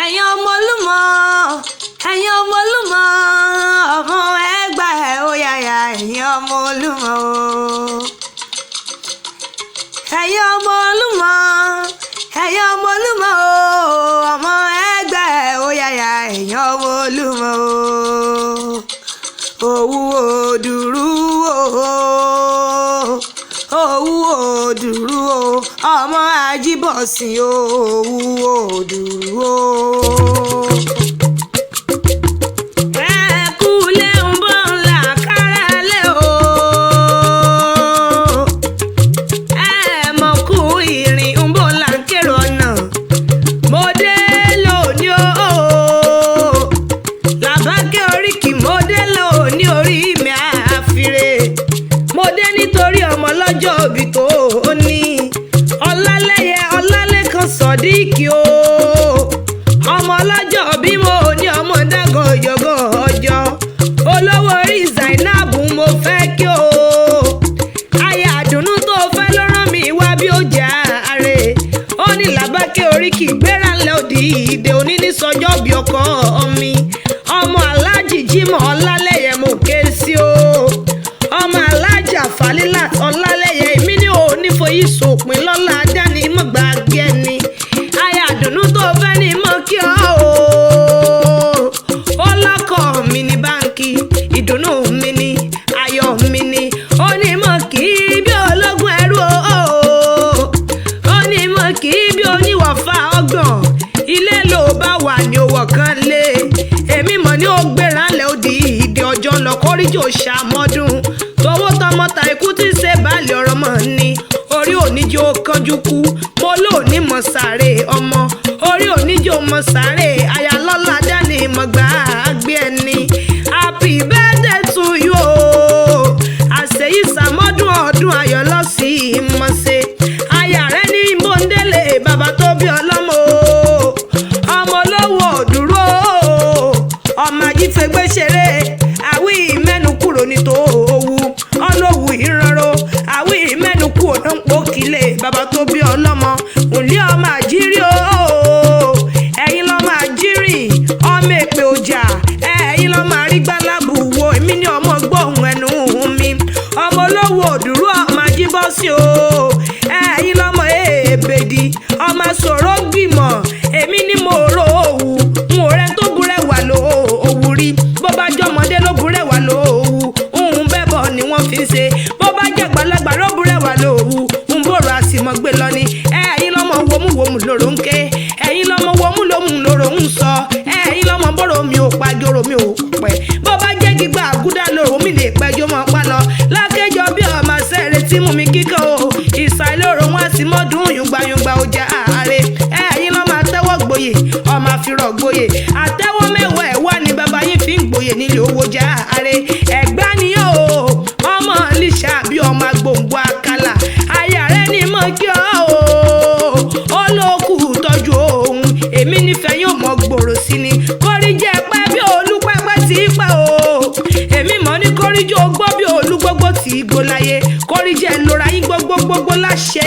ẹ̀yin ọmọ Olúmọ ẹ̀yin ọmọ Olúmọ ọmọ Ẹ̀gbá ó yáyà ẹ̀yin ọmọ Olúmọ ẹ̀yin ọmọ Olúmọ ẹ̀yin ọmọ Olúmọ ọmọ Ẹ̀gbá ó yáyà ẹ̀yin ọmọ Olúmọ Òwu Òdùrú Òwu Òdùrú ọmọ Ajíbọ̀sìn Òwu Òdùrú òbí tó ní Ọlálẹ́yẹ Ọlálékan Sodiq o ọmọ ọlọ́jọ́ bí mo ní ọmọ dágọ̀ yọ̀gọ̀ ọjọ́ olówó orí Zainab mo fẹ́ kí o aya àdùnnú tó fẹ́ ló rán mi wá bí ó jà ààrẹ ó ní Làbákẹ́ Oríkì gbéra ńlẹ̀ òdì ìdè òní ní sọjọ́ bí ọkọ mi ọmọ Aláàjì Jímọ̀ Ọlálẹ́yẹ mo ké sí o ọmọ Aláàjà Fàlílà Ọlálẹ́yẹ èmi ní onífoyí sòpin lọ́la dání mọ̀ gbàgbé ẹni aya àdùnnú tó fẹ́ ní mọ̀ kí ọ́ ó lọ́kọ̀ mi ní báńkì ìdùnnú mi ní ayọ̀ mi ní ó ní mọ̀ kí bí ológun ẹrú ó ní mọ̀ kí bí oníwọ̀fà ọgbọ̀n ilé ló bá wà ní owó kan lé èmi mọ̀ ní ó gbéra ńlẹ̀ òdì ìdí ọjọ́ lọ kórìjò ṣàmọ́dún tọwọ́ tọmọta ikú tí ń ṣe báàlì ọ̀rọ̀ mọ̀ ni orí oníjó kánjú kú mo lóòní mọ̀ sáré ọmọ orí oníjó mọ̀ sáré ayálọ́lá dání mọ̀ gbàgbé ẹni happy birthday to you àṣeyí sàmọ́dún ọdún ayọ̀ lọ́sí ìmọ̀ṣe aya rẹ ní bòńdélé bàbá tó bí ọlọ́mọ ọmọ olówó Òdùrú ọmọ ajífẹ́gbé ṣeré àwí mẹ́nu kúrò ní tó owó ọlọ́wù ìrànró àwí mẹ́nu kú ọ̀nà pòkìlẹ̀ bàbá tó bí ọlọ́mọ òlé ọmọ àjírí o ẹ̀yin lọ́mọ àjírí ọmọ èpè ọjà ẹ̀yin lọ́mọ àrígbálábù wo èmi ní ọmọ gbóhùn ẹnu mi ọmọ olówó Òdùrú ọmọ Ajíbọ̀sìn o ẹ̀yin lọ́mọ èbèdì ọmọ sọ̀rọ̀ gbìmọ̀ èmi ní mo rò òwú n ò rẹ́ tó burẹ́ wà ló òwú rí bó bá jọmọdé ló burẹ́ wà ló òwú bẹ́ẹ̀ bọ̀ ni wọ́n fi ń ṣe bó bá jẹ́ gbàlagbà ló burẹ́ wà ló òwú bòrò àsìmọ́ gbé lọ ni ẹ̀yin lọ́mọ wòmúwòmù lòrò ń ké ẹ̀yin lọ́mọ wòmúlòmù lòrò ń sọ ẹ̀yin lọ́mọ bòrò mi ò pàjọrò mi ò pẹ́ bó bá jẹ́ gbígbà àgúdà lòrò mi lè pẹ́jọ́ mọ́ pa lọ lákẹ́jọ́ bí ọmọ sẹ́rẹ̀ tí mú mi kíkọ́ o ìsàlẹ̀ òrò wọn sì mọ́dún yùngbàyùngbà ọjà ààrẹ ẹ̀yin lọ́mọ àtẹ́wọ́ gboyè ọmọ àfihàn gboyè àtẹ́wọ́ mẹ́wàá ẹ̀ wá ní bàbá yín fi ń gboyè nílé owó jà ààrẹ Ẹ̀gbá ni yóò ọmọ líṣà bí ọmọ agbóǹgbò àkàlà aya rẹ ní mọ̀ kí ọ́ olókù tọ́jú ohun èmi nífẹ̀ẹ́ yóò mọ̀ gbòòrò sí ni kórìjẹ́ pẹ́ bí olúpẹ́pẹ́ tí í pẹ́ o èmi mọ̀ ní kórìjẹ́ ogbó bí olúgbógbó tí í gbó láyé kórìjẹ́ lóra yín gbogbogbò láṣẹ